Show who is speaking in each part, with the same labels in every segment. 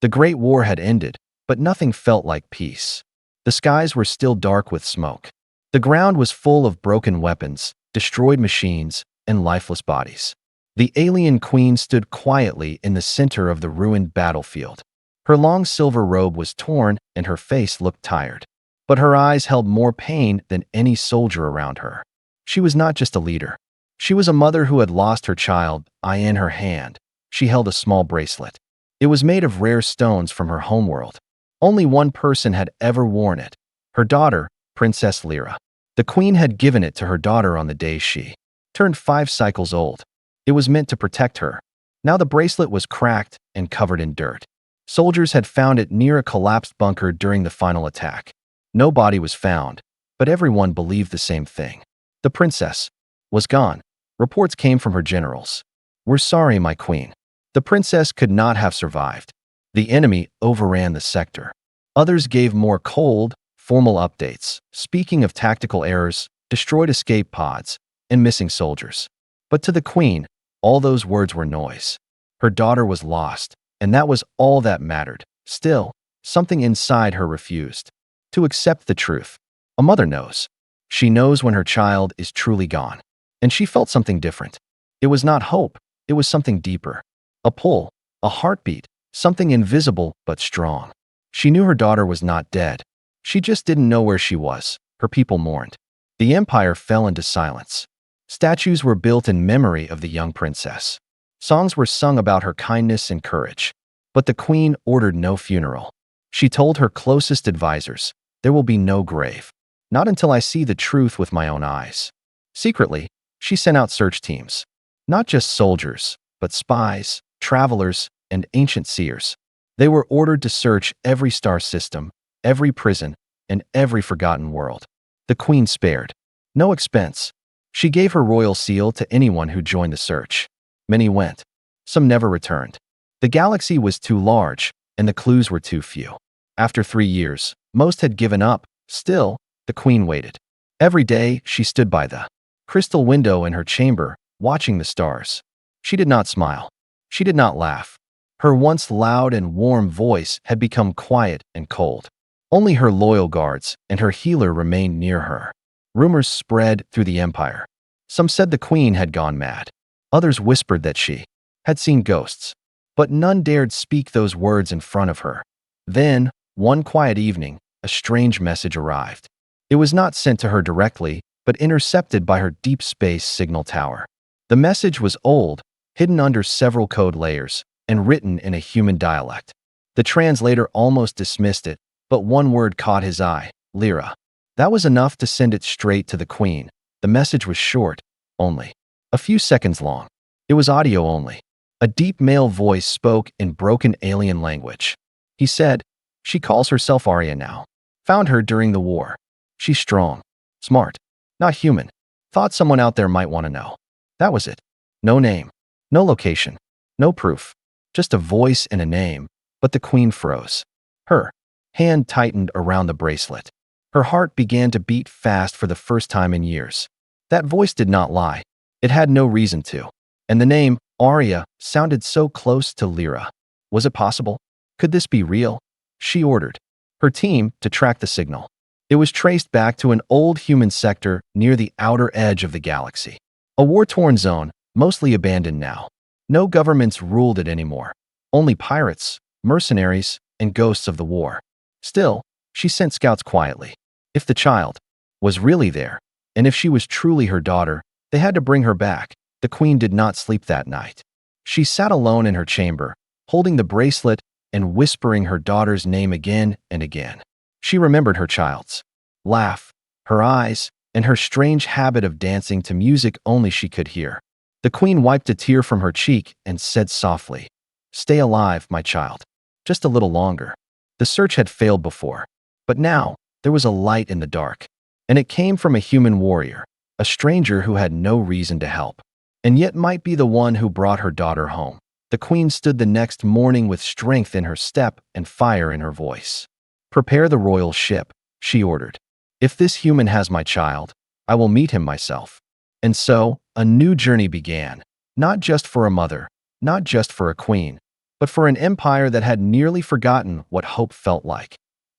Speaker 1: The Great War had ended, but nothing felt like peace. The skies were still dark with smoke. The ground was full of broken weapons, destroyed machines, and lifeless bodies. The alien queen stood quietly in the center of the ruined battlefield. Her long silver robe was torn and her face looked tired. But her eyes held more pain than any soldier around her. She was not just a leader. She was a mother who had lost her child. In her hand, she held a small bracelet. It was made of rare stones from her homeworld. Only one person had ever worn it. Her daughter, Princess Lyra. The queen had given it to her daughter on the day she turned 5 cycles old. It was meant to protect her. Now the bracelet was cracked and covered in dirt. Soldiers had found it near a collapsed bunker during the final attack. No body was found, but everyone believed the same thing. The princess was gone. Reports came from her generals. "We're sorry, my queen." The princess could not have survived. The enemy overran the sector. Others gave more cold, formal updates, speaking of tactical errors, destroyed escape pods, and missing soldiers. But to the queen, all those words were noise. Her daughter was lost, and that was all that mattered. Still, something inside her refused to accept the truth. A mother knows. She knows when her child is truly gone. And she felt something different. It was not hope, it was something deeper. A pull, a heartbeat, something invisible but strong. She knew her daughter was not dead. She just didn't know where she was. Her people mourned. The empire fell into silence. Statues were built in memory of the young princess. Songs were sung about her kindness and courage. But the queen ordered no funeral. She told her closest advisors, "There will be no grave. Not until I see the truth with my own eyes." Secretly, she sent out search teams. Not just soldiers, but spies, travelers, and ancient seers. They were ordered to search every star system, every prison, and every forgotten world. The queen spared no expense. She gave her royal seal to anyone who joined the search. Many went. Some never returned. The galaxy was too large, and the clues were too few. After 3 years, most had given up. Still, the queen waited. Every day, she stood by the crystal window in her chamber, watching the stars. She did not smile. She did not laugh. Her once loud and warm voice had become quiet and cold. Only her loyal guards and her healer remained near her. Rumors spread through the empire. Some said the queen had gone mad. Others whispered that she had seen ghosts. But none dared speak those words in front of her. Then, one quiet evening, a strange message arrived. It was not sent to her directly, but intercepted by her deep space signal tower. The message was old, hidden under several code layers, and written in a human dialect. The translator almost dismissed it, but one word caught his eye: Lyra. That was enough to send it straight to the queen. The message was short, only a few seconds long. It was audio only. A deep male voice spoke in broken alien language. He said, "She calls herself Arya now. Found her during the war. She's strong, smart, not human. Thought someone out there might want to know." That was it. No name, no location, no proof. Just a voice and a name, but the queen froze. Her hand tightened around the bracelet. Her heart began to beat fast for the first time in years. That voice did not lie. It had no reason to. And the name, Arya, sounded so close to Lyra. Was it possible? Could this be real? She ordered her team to track the signal. It was traced back to an old human sector near the outer edge of the galaxy. A war-torn zone, mostly abandoned now. No governments ruled it anymore. Only pirates, mercenaries, and ghosts of the war. Still, she sent scouts quietly. If the child was really there, and if she was truly her daughter, they had to bring her back. The queen did not sleep that night. She sat alone in her chamber, holding the bracelet and whispering her daughter's name again and again. She remembered her child's laugh, her eyes, and her strange habit of dancing to music only she could hear. The queen wiped a tear from her cheek and said softly, "Stay alive, my child. Just a little longer." The search had failed before, but now there was a light in the dark, and it came from a human warrior, a stranger who had no reason to help, and yet might be the one who brought her daughter home. The queen stood the next morning with strength in her step and fire in her voice. "Prepare the royal ship," she ordered. "If this human has my child, I will meet him myself." And so, a new journey began, not just for a mother, not just for a queen, but for an empire that had nearly forgotten what hope felt like.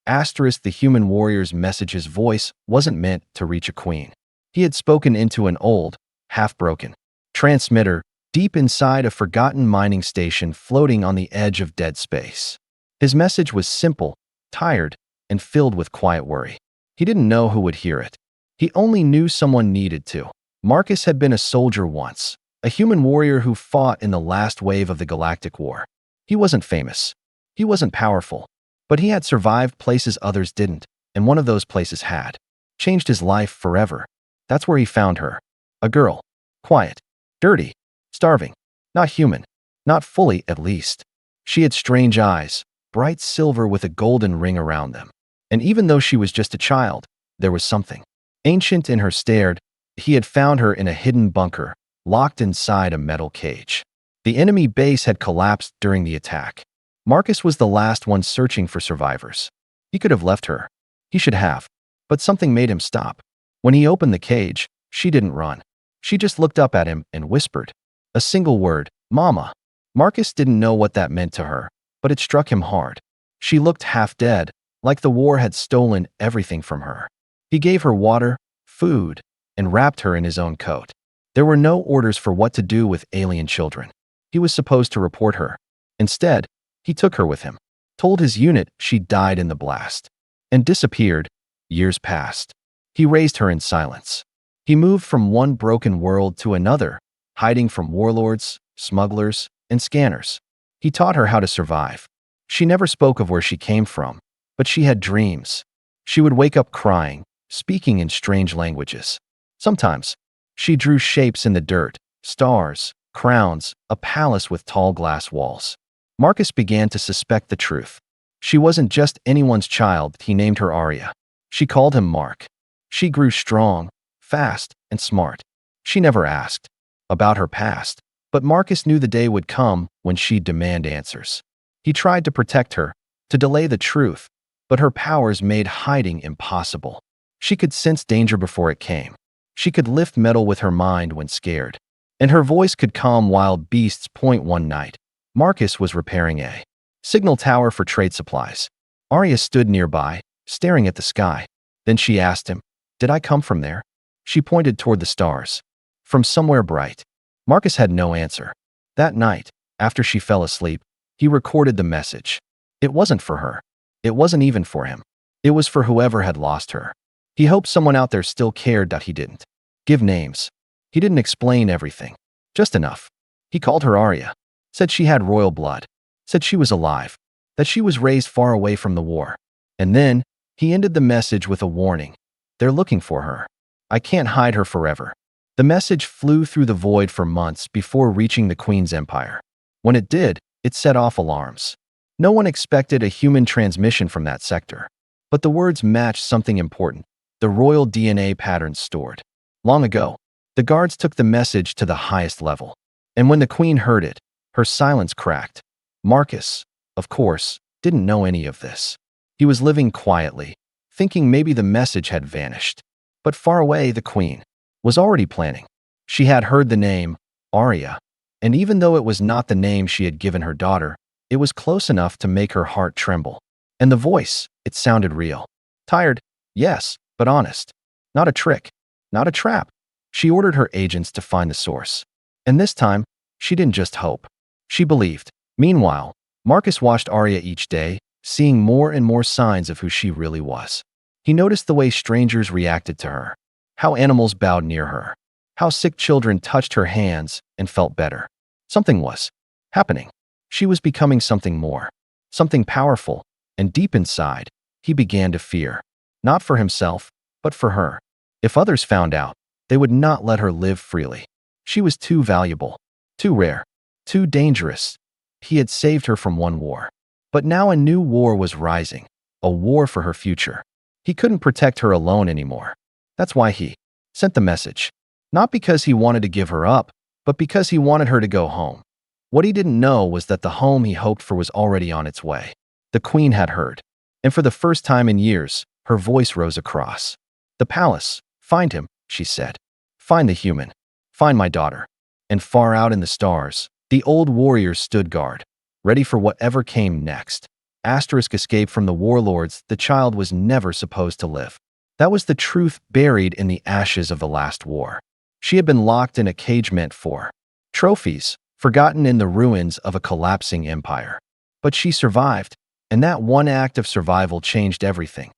Speaker 1: Asterisk, the human warrior's message's voice wasn't meant to reach a queen. He had spoken into an old, half-broken transmitter deep inside a forgotten mining station floating on the edge of dead space. His message was simple, tired, and filled with quiet worry. He didn't know who would hear it. He only knew someone needed to. Marcus had been a soldier once, a human warrior who fought in the last wave of the Galactic War. He wasn't famous. He wasn't powerful. But he had survived places others didn't, and one of those places had changed his life forever. That's where he found her. A girl. Quiet. Dirty. Starving. Not human. Not fully, at least. She had strange eyes, bright silver with a golden ring around them. And even though she was just a child, there was something ancient in her stare. He had found her in a hidden bunker, locked inside a metal cage. The enemy base had collapsed during the attack. Marcus was the last one searching for survivors. He could have left her. He should have. But something made him stop. When he opened the cage, she didn't run. She just looked up at him and whispered a single word, "Mama." Marcus didn't know what that meant to her, but it struck him hard. She looked half dead, like the war had stolen everything from her. He gave her water, food, and wrapped her in his own coat. There were no orders for what to do with alien children. He was supposed to report her. Instead, he took her with him, told his unit she died in the blast, and disappeared. Years passed. He raised her in silence. He moved from one broken world to another, hiding from warlords, smugglers, and scanners. He taught her how to survive. She never spoke of where she came from, but she had dreams. She would wake up crying, speaking in strange languages. Sometimes, she drew shapes in the dirt, stars, crowns, a palace with tall glass walls. Marcus began to suspect the truth. She wasn't just anyone's child. He named her Arya. She called him Mark. She grew strong, fast, and smart. She never asked about her past, but Marcus knew the day would come when she'd demand answers. He tried to protect her, to delay the truth, but her powers made hiding impossible. She could sense danger before it came. She could lift metal with her mind when scared, and her voice could calm wild beasts. One night, Marcus was repairing a signal tower for trade supplies. Arya stood nearby, staring at the sky. Then she asked him, "Did I come from there?" She pointed toward the stars. From somewhere bright. Marcus had no answer. That night, after she fell asleep, he recorded the message. It wasn't for her. It wasn't even for him. It was for whoever had lost her. He hoped someone out there still cared. He didn't give names. He didn't explain everything. Just enough. He called her Arya. Said she had royal blood. Said she was alive. That she was raised far away from the war. And then, he ended the message with a warning. They're looking for her. I can't hide her forever. The message flew through the void for months before reaching the Queen's empire. When it did, it set off alarms. No one expected a human transmission from that sector. But the words matched something important. The royal DNA patterns stored. Long ago, the guards took the message to the highest level. And when the Queen heard it, her silence cracked. Marcus, of course, didn't know any of this. He was living quietly, thinking maybe the message had vanished. But far away, the Queen was already planning. She had heard the name, Arya, and even though it was not the name she had given her daughter, it was close enough to make her heart tremble. And the voice, it sounded real. Tired, yes, but honest. Not a trick, not a trap. She ordered her agents to find the source. And this time, she didn't just hope. She believed. Meanwhile, Marcus watched Arya each day, seeing more and more signs of who she really was. He noticed the way strangers reacted to her, how animals bowed near her, how sick children touched her hands and felt better. Something was happening. She was becoming something more, something powerful, and deep inside, he began to fear. Not for himself, but for her. If others found out, they would not let her live freely. She was too valuable, too rare, too dangerous. He had saved her from one war. But now a new war was rising, a war for her future. He couldn't protect her alone anymore. That's why he sent the message. Not because he wanted to give her up, but because he wanted her to go home. What he didn't know was that the home he hoped for was already on its way. The Queen had heard. And for the first time in years, her voice rose across the palace. Find him, she said. Find the human. Find my daughter. And far out in the stars, the old warriors stood guard. ready for whatever came next. Asterisk escape from the warlords, the child was never supposed to live. That was the truth buried in the ashes of the last war. She had been locked in a cage meant for trophies, forgotten in the ruins of a collapsing empire. But she survived, and that one act of survival changed everything.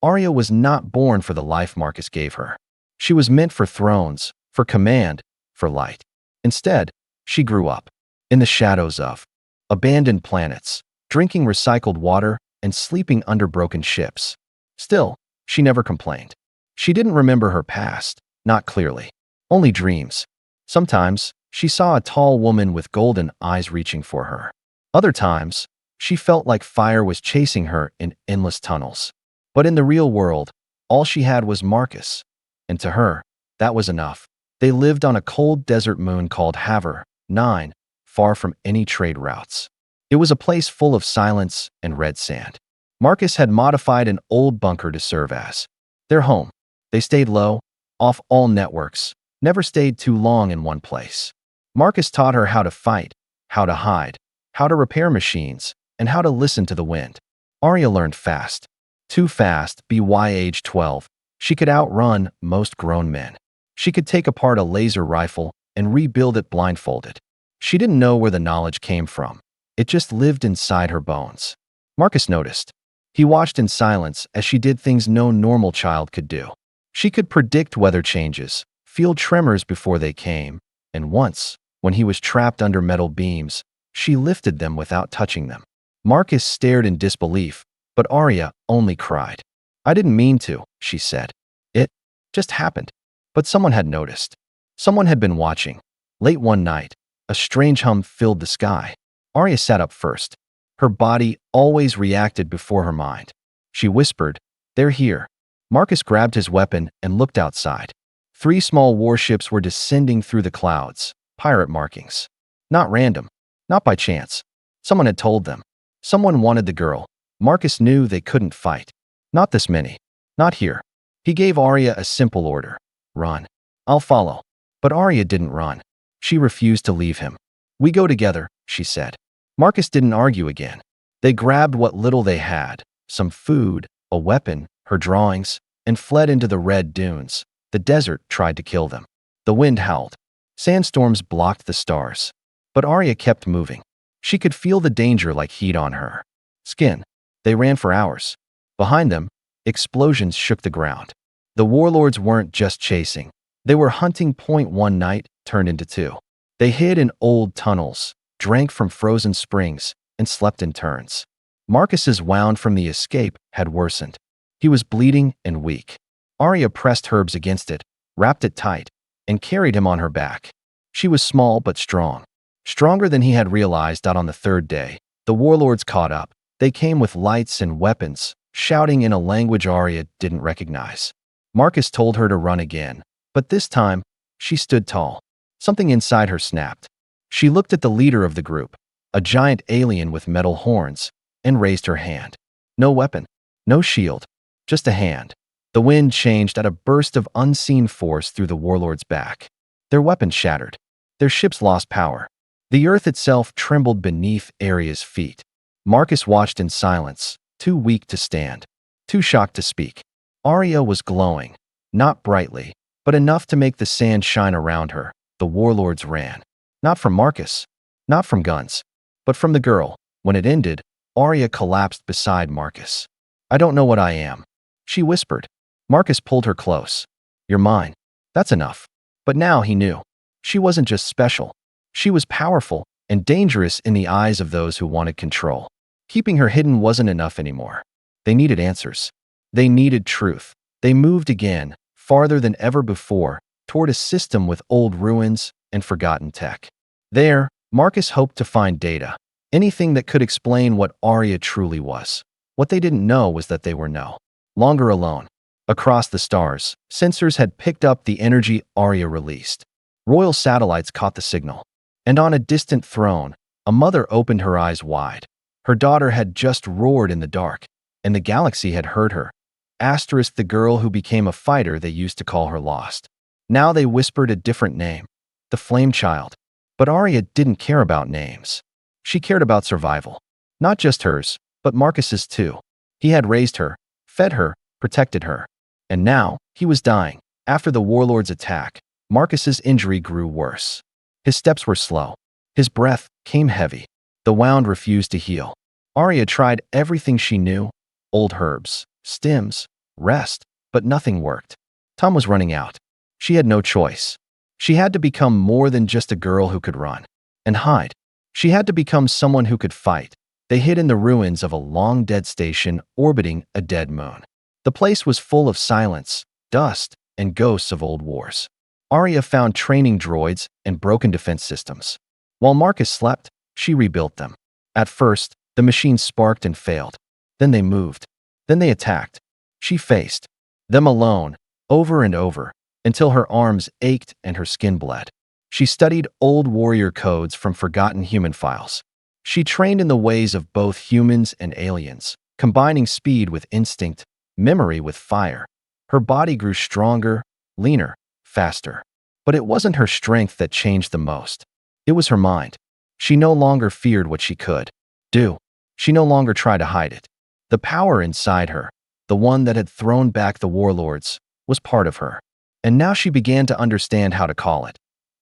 Speaker 1: Arya was not born for the life Marcus gave her. She was meant for thrones, for command, for light. Instead, she grew up in the shadows of abandoned planets, drinking recycled water and sleeping under broken ships. Still, she never complained. She didn't remember her past, not clearly. Only dreams. Sometimes, she saw a tall woman with golden eyes reaching for her. Other times, she felt like fire was chasing her in endless tunnels. But in the real world, all she had was Marcus. And to her, that was enough. They lived on a cold desert moon called Haver 9, far from any trade routes. It was a place full of silence and red sand. Marcus had modified an old bunker to serve as their home. They stayed low, off all networks, never stayed too long in one place. Marcus taught her how to fight, how to hide, how to repair machines, and how to listen to the wind. Arya learned fast. Too fast, by age 12, she could outrun most grown men. She could take apart a laser rifle and rebuild it blindfolded. She didn't know where the knowledge came from. It just lived inside her bones. Marcus noticed. He watched in silence as she did things no normal child could do. She could predict weather changes, feel tremors before they came, and once, when he was trapped under metal beams, she lifted them without touching them. Marcus stared in disbelief, but Arya only cried. "I didn't mean to," she said. "It just happened." But someone had noticed. Someone had been watching. Late one night, a strange hum filled the sky. Arya sat up first. Her body always reacted before her mind. She whispered, "They're here." Marcus grabbed his weapon and looked outside. 3 small warships were descending through the clouds, pirate markings. Not random, not by chance. Someone had told them. Someone wanted the girl. Marcus knew they couldn't fight. Not this many. Not here. He gave Arya a simple order. "Run. I'll follow." But Arya didn't run. She refused to leave him. "We go together," she said. Marcus didn't argue again. They grabbed what little they had, some food, a weapon, her drawings, and fled into the red dunes. The desert tried to kill them. The wind howled. Sandstorms blocked the stars. But Arya kept moving. She could feel the danger like heat on her skin. They ran for hours. Behind them, explosions shook the ground. The warlords weren't just chasing. They were hunting. One night turned into 2. They hid in old tunnels, drank from frozen springs, and slept in turns. Marcus's wound from the escape had worsened. He was bleeding and weak. Arya pressed herbs against it, wrapped it tight, and carried him on her back. She was small but strong. Stronger than he had realized. Out on the 3rd day, the warlords caught up. They came with lights and weapons, shouting in a language Arya didn't recognize. Marcus told her to run again, but this time, she stood tall. Something inside her snapped. She looked at the leader of the group, a giant alien with metal horns, and raised her hand. No weapon, no shield, just a hand. The wind changed at a burst of unseen force through the warlord's back. Their weapons shattered. Their ships lost power. The earth itself trembled beneath Arya's feet. Marcus watched in silence, too weak to stand, too shocked to speak. Arya was glowing, not brightly, but enough to make the sand shine around her. The warlords ran. Not from Marcus, not from guns, but from the girl. When it ended, Arya collapsed beside Marcus. "I don't know what I am," she whispered. Marcus pulled her close. "You're mine. That's enough." But now he knew. She wasn't just special. She was powerful and dangerous in the eyes of those who wanted control. Keeping her hidden wasn't enough anymore. They needed answers. They needed truth. They moved again, farther than ever before, toward a system with old ruins and forgotten tech. There, Marcus hoped to find data, anything that could explain what Arya truly was. What they didn't know was that they were no longer alone. Across the stars, sensors had picked up the energy Arya released. Royal satellites caught the signal. And on a distant throne, a mother opened her eyes wide. Her daughter had just roared in the dark, and the galaxy had heard her. Asterisk, the girl who became a fighter they used to call her lost. Now they whispered a different name, the Flame Child. But Arya didn't care about names. She cared about survival. Not just hers, but Marcus's too. He had raised her, fed her, protected her. And now, he was dying. After the warlord's attack, Marcus's injury grew worse. His steps were slow. His breath came heavy. The wound refused to heal. Arya tried everything she knew, old herbs, stems, rest, but nothing worked. Time was running out. She had no choice. She had to become more than just a girl who could run and hide. She had to become someone who could fight. They hid in the ruins of a long-dead station orbiting a dead moon. The place was full of silence, dust, and ghosts of old wars. Arya found training droids and broken defense systems. While Marcus slept, she rebuilt them. At first, the machines sparked and failed. Then they moved. Then they attacked. She faced them alone, over and over, until her arms ached and her skin bled. She studied old warrior codes from forgotten human files. She trained in the ways of both humans and aliens, combining speed with instinct, memory with fire. Her body grew stronger, leaner, faster. But it wasn't her strength that changed the most. It was her mind. She no longer feared what she could do. She no longer tried to hide it. The power inside her, the one that had thrown back the warlords, was part of her. And now she began to understand how to call it.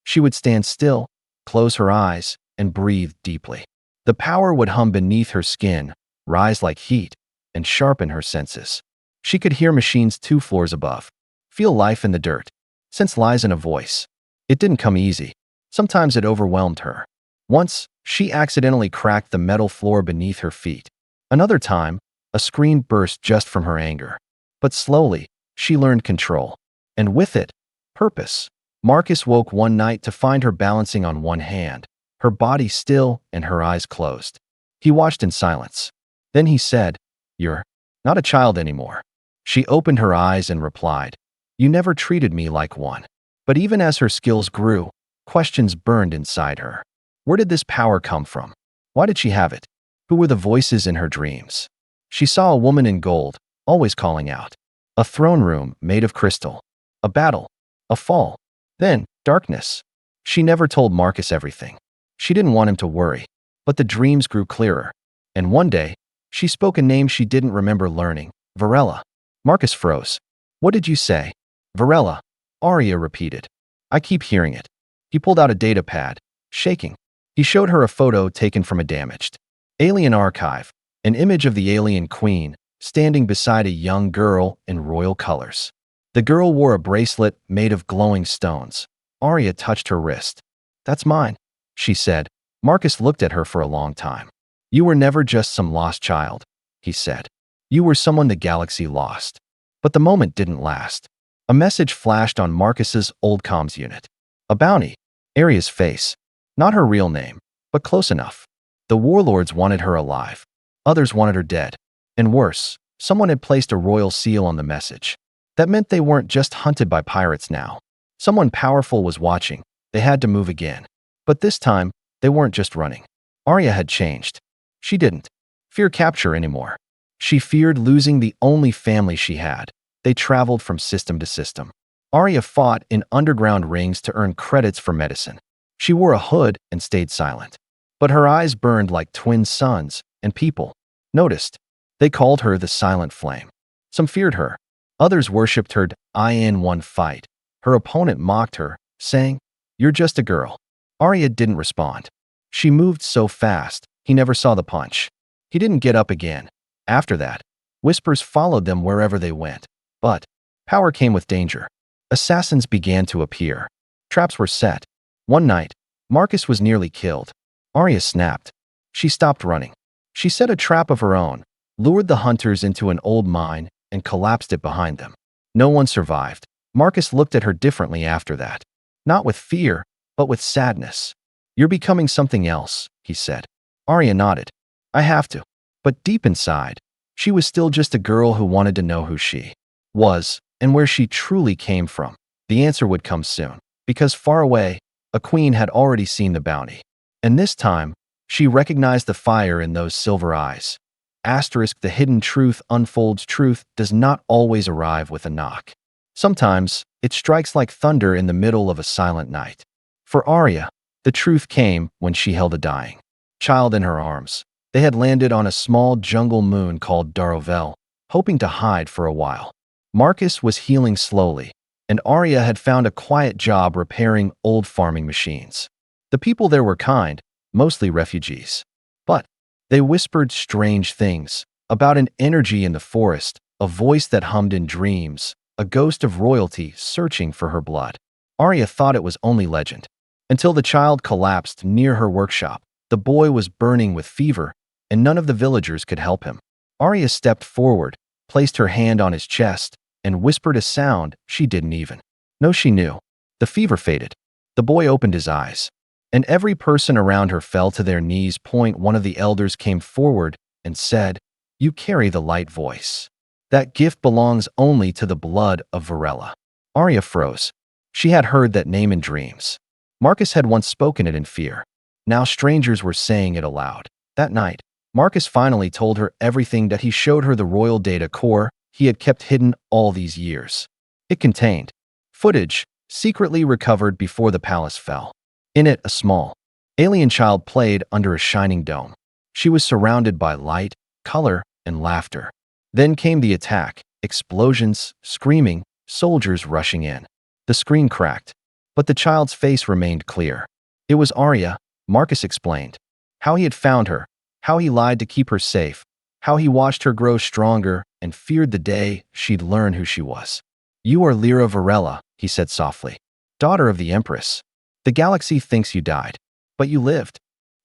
Speaker 1: She would stand still, close her eyes, and breathe deeply. The power would hum beneath her skin, rise like heat, and sharpen her senses. She could hear machines 2 floors above, feel life in the dirt, sense lies in a voice. It didn't come easy. Sometimes it overwhelmed her. Once, she accidentally cracked the metal floor beneath her feet. Another time, a scream burst just from her anger. But slowly, she learned control. And with it, purpose. Marcus woke one night to find her balancing on one hand, her body still and her eyes closed. He watched in silence. Then he said, "You're not a child anymore." She opened her eyes and replied, "You never treated me like one." But even as her skills grew, questions burned inside her. Where did this power come from? Why did she have it? Who were the voices in her dreams? She saw a woman in gold, always calling out. A throne room made of crystal. A battle. A fall. Then, darkness. She never told Marcus everything. She didn't want him to worry. But the dreams grew clearer. And one day, she spoke a name she didn't remember learning. Varela. Marcus froze. "What did you say?" "Varela," Arya repeated. "I keep hearing it." He pulled out a data pad, shaking. He showed her a photo taken from a damaged alien archive, an image of the alien queen, standing beside a young girl in royal colors. The girl wore a bracelet made of glowing stones. Arya touched her wrist. "That's mine," she said. Marcus looked at her for a long time. "You were never just some lost child," he said. "You were someone the galaxy lost." But the moment didn't last. A message flashed on Marcus's old comms unit. A bounty. Arya's face. Not her real name, but close enough. The warlords wanted her alive. Others wanted her dead. And worse, someone had placed a royal seal on the message. That meant they weren't just hunted by pirates now. Someone powerful was watching. They had to move again. But this time, they weren't just running. Arya had changed. She didn't fear capture anymore. She feared losing the only family she had. They traveled from system to system. Arya fought in underground rings to earn credits for medicine. She wore a hood and stayed silent. But her eyes burned like twin suns, and people noticed. They called her the Silent Flame. Some feared her. Others worshipped her in one fight. Her opponent mocked her, saying, "You're just a girl." Arya didn't respond. She moved so fast, he never saw the punch. He didn't get up again. After that, whispers followed them wherever they went. But power came with danger. Assassins began to appear. Traps were set. One night, Marcus was nearly killed. Arya snapped. She stopped running. She set a trap of her own, lured the hunters into an old mine, and collapsed it behind them. No one survived. Marcus looked at her differently after that. Not with fear, but with sadness. "You're becoming something else," he said. Arya nodded. "I have to." But deep inside, she was still just a girl who wanted to know who she was and where she truly came from. The answer would come soon, because far away, a queen had already seen the bounty. And this time, she recognized the fire in those silver eyes. Asterisk, the hidden truth unfolds. Truth does not always arrive with a knock. Sometimes, it strikes like thunder in the middle of a silent night. For Arya, the truth came when she held a dying child in her arms. They had landed on a small jungle moon called Darovel, hoping to hide for a while. Marcus was healing slowly, and Arya had found a quiet job repairing old farming machines. The people there were kind, mostly refugees. But they whispered strange things about an energy in the forest, a voice that hummed in dreams, a ghost of royalty searching for her blood. Arya thought it was only legend, until the child collapsed near her workshop. The boy was burning with fever, and none of the villagers could help him. Arya stepped forward, placed her hand on his chest, and whispered a sound she didn't even know she knew. The fever faded. The boy opened his eyes, and every person around her fell to their knees. One of the elders came forward and said, "You carry the light voice. That gift belongs only to the blood of Varela." Arya froze. She had heard that name in dreams. Marcus had once spoken it in fear. Now strangers were saying it aloud. That night, Marcus finally told her everything that he showed her, the royal data core he had kept hidden all these years. It contained footage secretly recovered before the palace fell. In it, a small, alien child played under a shining dome. She was surrounded by light, color, and laughter. Then came the attack, explosions, screaming, soldiers rushing in. The screen cracked, but the child's face remained clear. It was Arya, Marcus explained. How he had found her, how he lied to keep her safe, how he watched her grow stronger and feared the day she'd learn who she was. "You are Lyra Varela," he said softly, "daughter of the Empress. The galaxy thinks you died, but you lived."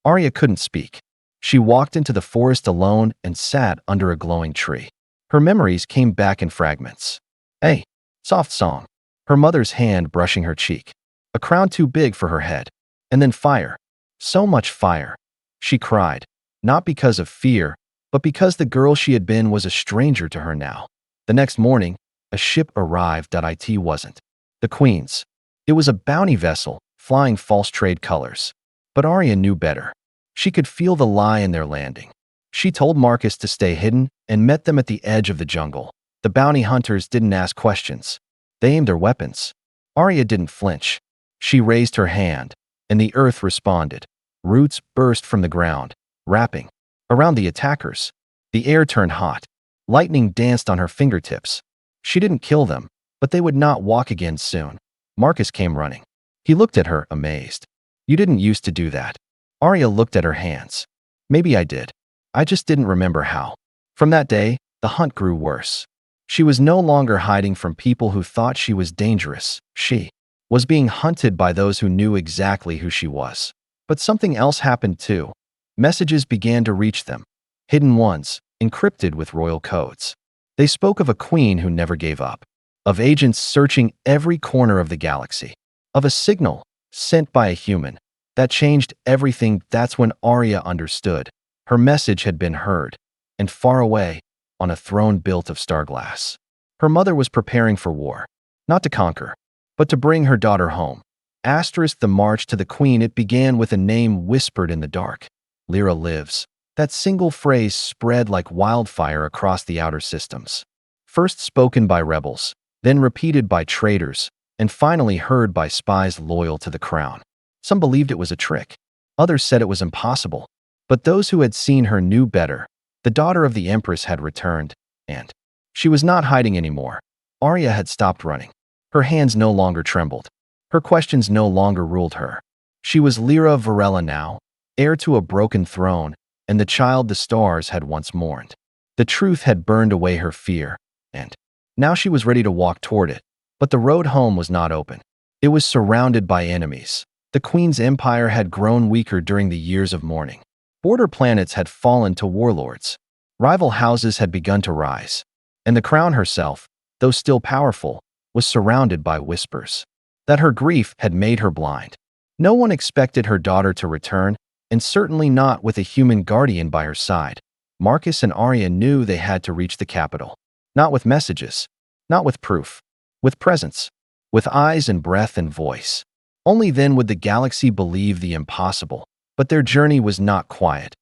Speaker 1: Arya couldn't speak. She walked into the forest alone and sat under a glowing tree. Her memories came back in fragments. A soft song, her mother's hand brushing her cheek, a crown too big for her head, and then fire. So much fire. She cried, not because of fear, but because the girl she had been was a stranger to her now. The next morning, a ship arrived. It wasn't the Queen's. It was a bounty vessel, flying false trade colors. But Arya knew better. She could feel the lie in their landing. She told Marcus to stay hidden and met them at the edge of the jungle. The bounty hunters didn't ask questions. They aimed their weapons. Arya didn't flinch. She raised her hand, and the earth responded. Roots burst from the ground, wrapping around the attackers. The air turned hot. Lightning danced on her fingertips. She didn't kill them, but they would not walk again soon. Marcus came running. He looked at her, amazed. "You didn't used to do that." Arya looked at her hands. "Maybe I did. I just didn't remember how." From that day, the hunt grew worse. She was no longer hiding from people who thought she was dangerous. She was being hunted by those who knew exactly who she was. But something else happened too. Messages began to reach them. Hidden ones, encrypted with royal codes. They spoke of a queen who never gave up. Of agents searching every corner of the galaxy. Of a signal sent by a human that changed everything. That's when Arya understood. Her message had been heard, and far away, on a throne built of starglass. Her mother was preparing for war, not to conquer, but to bring her daughter home. The march to the queen. It began with a name whispered in the dark. Lyra lives. That single phrase spread like wildfire across the outer systems. First spoken by rebels, then repeated by traitors, and finally heard by spies loyal to the crown. Some believed it was a trick. Others said it was impossible. But those who had seen her knew better. The daughter of the Empress had returned, and she was not hiding anymore. Arya had stopped running. Her hands no longer trembled. Her questions no longer ruled her. She was Lyra Varela now, heir to a broken throne, and the child the stars had once mourned. The truth had burned away her fear, and now she was ready to walk toward it. But the road home was not open. It was surrounded by enemies. The Queen's empire had grown weaker during the years of mourning. Border planets had fallen to warlords. Rival houses had begun to rise. And the crown herself, though still powerful, was surrounded by whispers that her grief had made her blind. No one expected her daughter to return, and certainly not with a human guardian by her side. Marcus and Arya knew they had to reach the capital. Not with messages, not with proof, with presence, with eyes and breath and voice. Only then would the galaxy believe the impossible. But their journey was not quiet.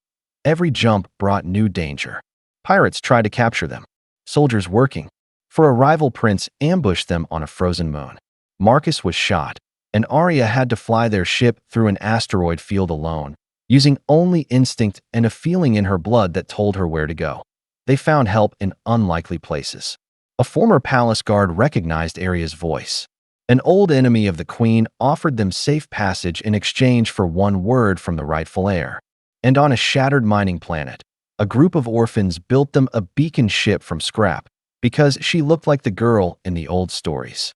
Speaker 1: Every jump brought new danger. Pirates tried to capture them. Soldiers working for a rival prince ambushed them on a frozen moon. Marcus was shot, and Arya had to fly their ship through an asteroid field alone. using only instinct and a feeling in her blood that told her where to go. They found help in unlikely places. A former palace guard recognized Arya's voice. An old enemy of the queen offered them safe passage in exchange for one word from the rightful heir. And on a shattered mining planet, a group of orphans built them a beacon ship from scrap because she looked like the girl in the old stories.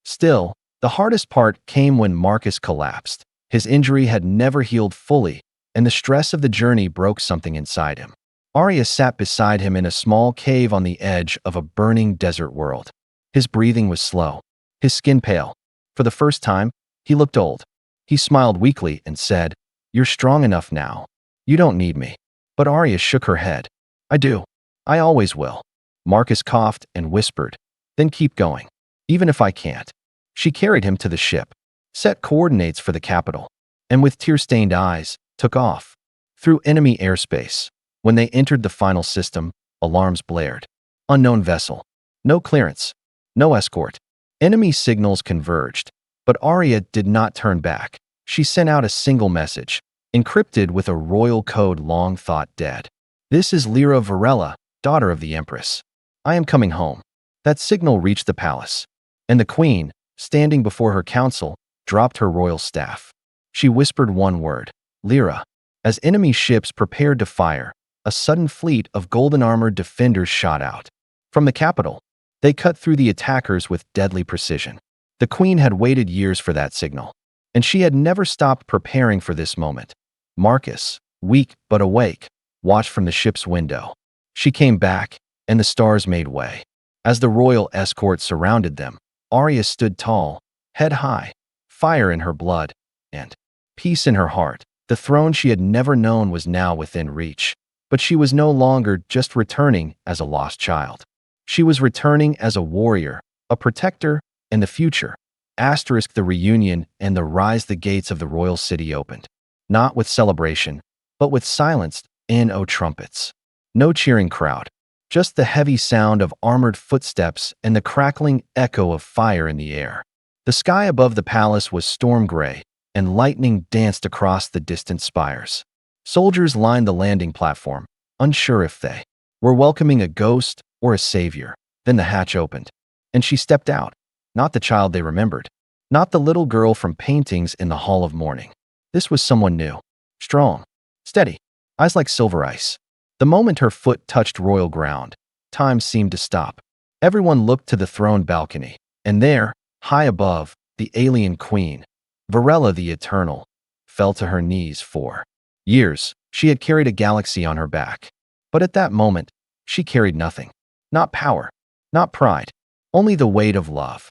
Speaker 1: Still, the hardest part came when Marcus collapsed. His injury had never healed fully, and the stress of the journey broke something inside him. Arya sat beside him in a small cave on the edge of a burning desert world. His breathing was slow, his skin pale. For the first time, he looked old. He smiled weakly and said, "You're strong enough now. You don't need me." But Arya shook her head. "I do. I always will." Marcus coughed and whispered, "Then keep going. Even if I can't." She carried him to the ship, set coordinates for the capital, and with tear-stained eyes, took off. Through enemy airspace. When they entered the final system, alarms blared. Unknown vessel. No clearance. No escort. Enemy signals converged, but Arya did not turn back. She sent out a single message, encrypted with a royal code long thought dead. "This is Lyra Varela, daughter of the Empress. I am coming home." That signal reached the palace, and the queen, standing before her council, dropped her royal staff. She whispered one word, "Lyra." As enemy ships prepared to fire, a sudden fleet of golden-armored defenders shot out. From the capital, they cut through the attackers with deadly precision. The queen had waited years for that signal, and she had never stopped preparing for this moment. Marcus, weak but awake, watched from the ship's window. She came back, and the stars made way. As the royal escort surrounded them, Arya stood tall, head high, fire in her blood, and peace in her heart. The throne she had never known was now within reach. But she was no longer just returning as a lost child. She was returning as a warrior, a protector, and the future. Asterisk the reunion and the rise the gates of the royal city opened. Not with celebration, but with silenced N.O. trumpets. No cheering crowd. Just the heavy sound of armored footsteps and the crackling echo of fire in the air. The sky above the palace was storm gray, and lightning danced across the distant spires. Soldiers lined the landing platform, unsure if they were welcoming a ghost or a savior. Then the hatch opened, and she stepped out. Not the child they remembered. Not the little girl from paintings in the Hall of Mourning. This was someone new. Strong. Steady. Eyes like silver ice. The moment her foot touched royal ground, time seemed to stop. Everyone looked to the throne balcony, and there, high above, the alien queen, Varela the Eternal, fell to her knees. For years, she had carried a galaxy on her back. But at that moment, she carried nothing. Not power, not pride, only the weight of love.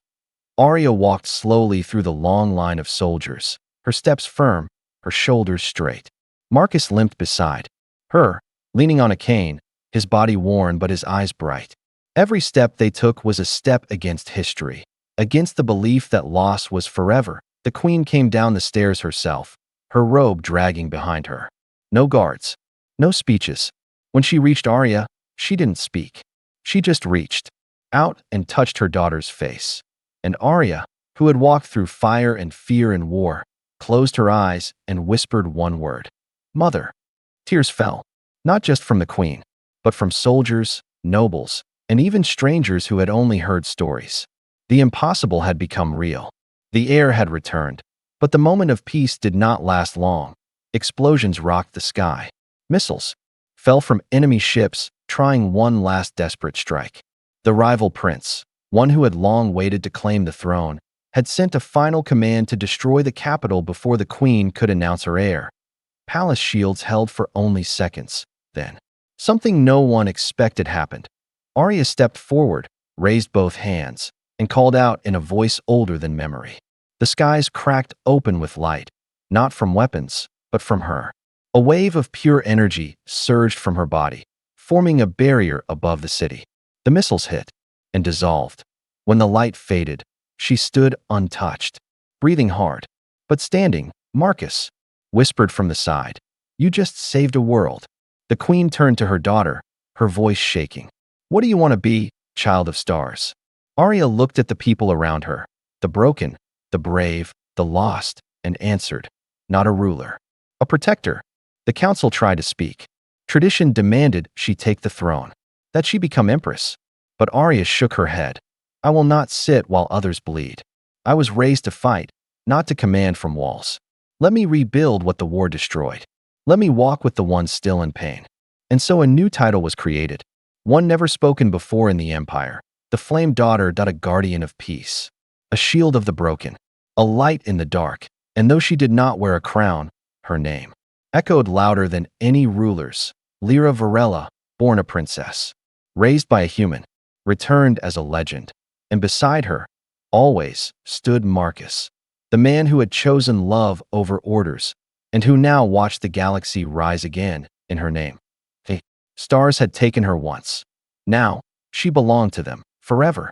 Speaker 1: Arya walked slowly through the long line of soldiers, her steps firm, her shoulders straight. Marcus limped beside her, leaning on a cane, his body worn but his eyes bright. Every step they took was a step against history, against the belief that loss was forever. The queen came down the stairs herself, her robe dragging behind her. No guards, no speeches. When she reached Arya, she didn't speak. She just reached out and touched her daughter's face. And Arya, who had walked through fire and fear and war, closed her eyes and whispered one word, "Mother." Tears fell, not just from the queen, but from soldiers, nobles, and even strangers who had only heard stories. The impossible had become real. The air had returned, but the moment of peace did not last long. Explosions rocked the sky. Missiles fell from enemy ships, trying one last desperate strike. The rival prince, one who had long waited to claim the throne, had sent a final command to destroy the capital before the queen could announce her heir. Palace shields held for only seconds. Then, something no one expected happened. Arya stepped forward, raised both hands, and called out in a voice older than memory. The skies cracked open with light, not from weapons, but from her. A wave of pure energy surged from her body, forming a barrier above the city. The missiles hit and dissolved. When the light faded, she stood untouched, breathing hard, but standing. Marcus whispered from the side, "You just saved a world." The queen turned to her daughter, her voice shaking. "What do you want to be, child of stars?" Arya looked at the people around her, the broken, the brave, the lost, and answered, "Not a ruler. A protector." The council tried to speak. Tradition demanded she take the throne, that she become empress. But Arya shook her head. I will not sit while others bleed. I was raised to fight, not to command from walls. Let me rebuild what the war destroyed. Let me walk with the ones still in pain. And so a new title was created, one never spoken before in the Empire, the Flame Daughter, a guardian of peace, a shield of the broken, a light in the dark. And though she did not wear a crown, her name echoed louder than any ruler's. Lyra Varela, born a princess, raised by a human, returned as a legend. And beside her, always, stood Marcus, the man who had chosen love over orders, and who now watched the galaxy rise again in her name. The stars had taken her once. Now, she belonged to them, forever.